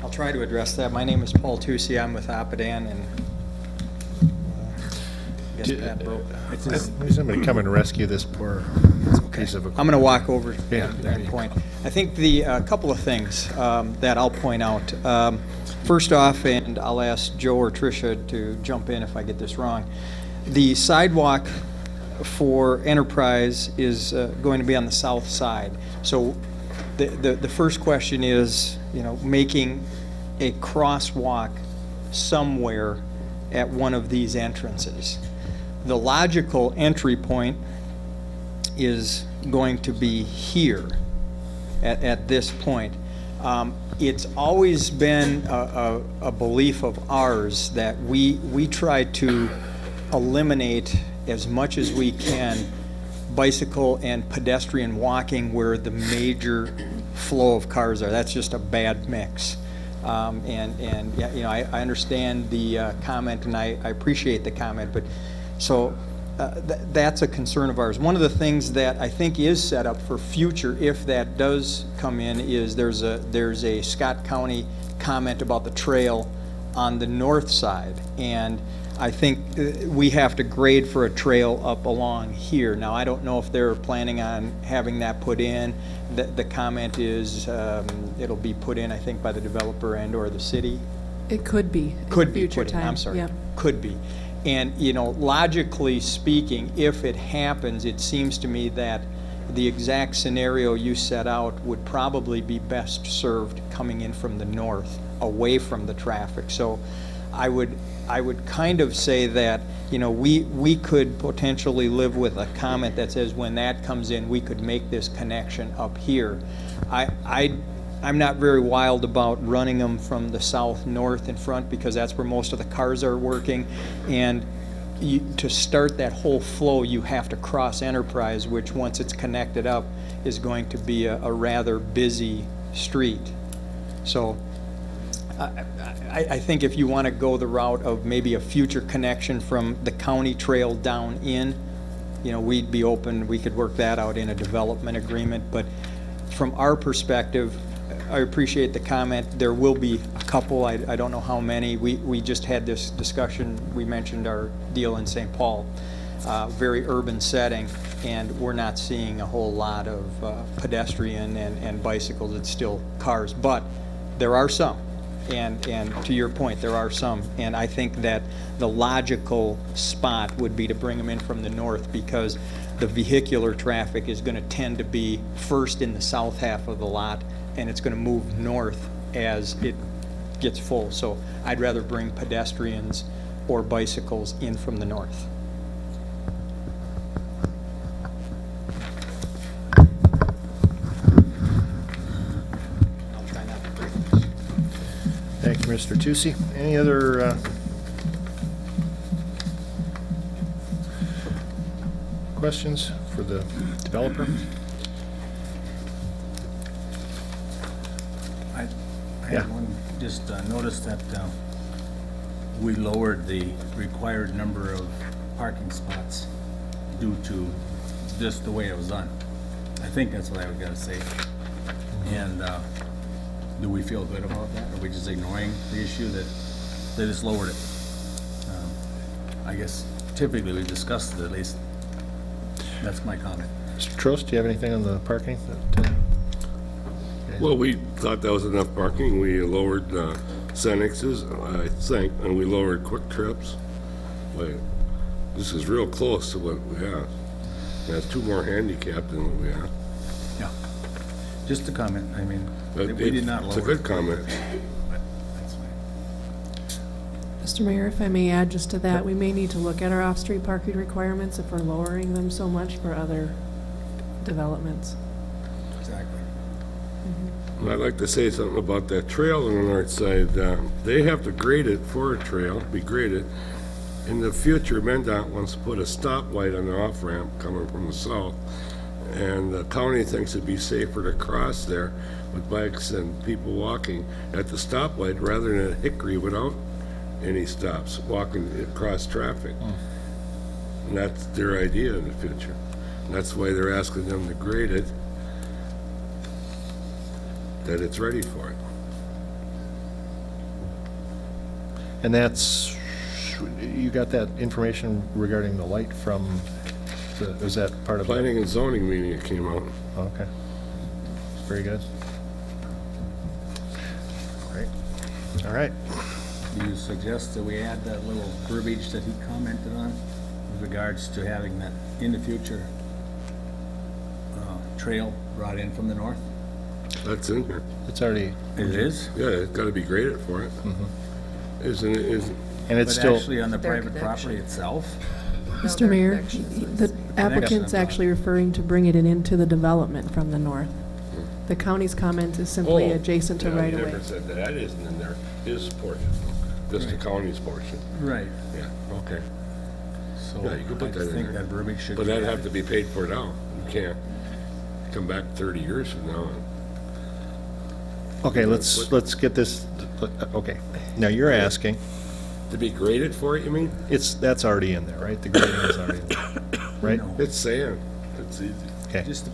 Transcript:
I'll try to address that. My name is Paul Tucci. I'm with Apadan, and I guess Pat broke that. There's somebody come and rescue this poor piece of equipment. I'm going to walk over Yeah, that point. I think the couple of things that I'll point out. First off, and I'll ask Joe or Tricia to jump in if I get this wrong, the sidewalk for Enterprise is going to be on the south side. So the first question is, you know, making a crosswalk somewhere at one of these entrances. The logical entry point is going to be here at this point. It's always been a belief of ours that we try to eliminate as much as we can bicycle and pedestrian walking where the major flow of cars are. That's just a bad mix. And yeah, you know, I understand the comment, and I appreciate the comment, but so that's a concern of ours. One of the things that I think is set up for future, if that does come in, is there's a Scott County comment about the trail on the north side, and I think we have to grade for a trail up along here. Now, I don't know if they're planning on having that put in. The comment is it'll be put in, I think, by the developer and or the city. It could be. Could be future put in. time. I'm sorry. Yeah. Could be. And, you know, logically speaking, if it happens, it seems to me that the exact scenario you set out would probably be best served coming in from the north, away from the traffic. So I would kind of say that, you know, we could potentially live with a comment that says when that comes in, we could make this connection up here. I'm not very wild about running them from the south north in front, because that's where most of the cars are working, and to start that whole flow you have to cross Enterprise, which once it's connected up is going to be a rather busy street. So I think if you want to go the route of maybe a future connection from the county trail down in, you know, we'd be open, we could work that out in a development agreement. But from our perspective, I appreciate the comment. There will be a couple, I don't know how many. We just had this discussion, we mentioned our deal in St. Paul, very urban setting, and we're not seeing a whole lot of pedestrian and bicycles. It's still cars, but there are some. And to your point, there are some. And I think that the logical spot would be to bring them in from the north, because the vehicular traffic is going to tend to be first in the south half of the lot, and it's going to move north as it gets full. So I'd rather bring pedestrians or bicycles in from the north. I'll try not to break this. Thank you, Mr. Tucci. Any other questions for the developer? I had one, just noticed that we lowered the required number of parking spots due to just the way it was done. I think that's what I would gotta say. And do we feel good about that? Are we just ignoring the issue that they just lowered it? I guess typically we discussed it, at least. That's my comment. Mr. Trost, do you have anything on the parking? Well, we thought that was enough parking. We lowered Cenex's, I think, and we lowered Quick Trips. But this is real close to what we have. That's two more handicapped than what we have. Yeah. Just a comment. I mean, we did not lower it. It's a good comment. But that's fine. Mr. Mayor, if I may add just to that, we may need to look at our off-street parking requirements if we're lowering them so much for other developments. Exactly. I'd like to say something about that trail on the north side. They have to grade it for a trail, be graded. In the future, MnDOT wants to put a stoplight on the off-ramp coming from the south, and the county thinks it'd be safer to cross there with bikes and people walking at the stoplight rather than at Hickory without any stops, walking across traffic. And that's their idea in the future. And that's why they're asking them to grade it, that it's ready for it. And that's, you got that information regarding the light from, is that part of? Planning and zoning meeting it came out. Okay. Very good. Great. All right. Do you suggest that we add that little verbiage that he commented on with regards to having that in the future trail brought in from the north? That's in here. It's already, It is? Yeah, it's gotta be graded for it. Isn't it, isn't, and it's But still, actually on the Their private property connection. itself? Mr. Mayor, connections the is- applicant's actually referring to bringing it into the development from the north. The county's comment is simply Oh, adjacent to yeah, right he of way. never said that. That isn't in there, his portion, just the Right. county's portion. Right. Yeah, okay. So Yeah, you could put that in I think there. that verbiage should be But that'd have added. to be paid for now. You can't come back 30 years from now. okay, let's get this, okay. Now, you're asking, To be graded for it, you mean? that's already in there, right? The grading is already in there, right? No. It's sand. It's easy. Okay. Just to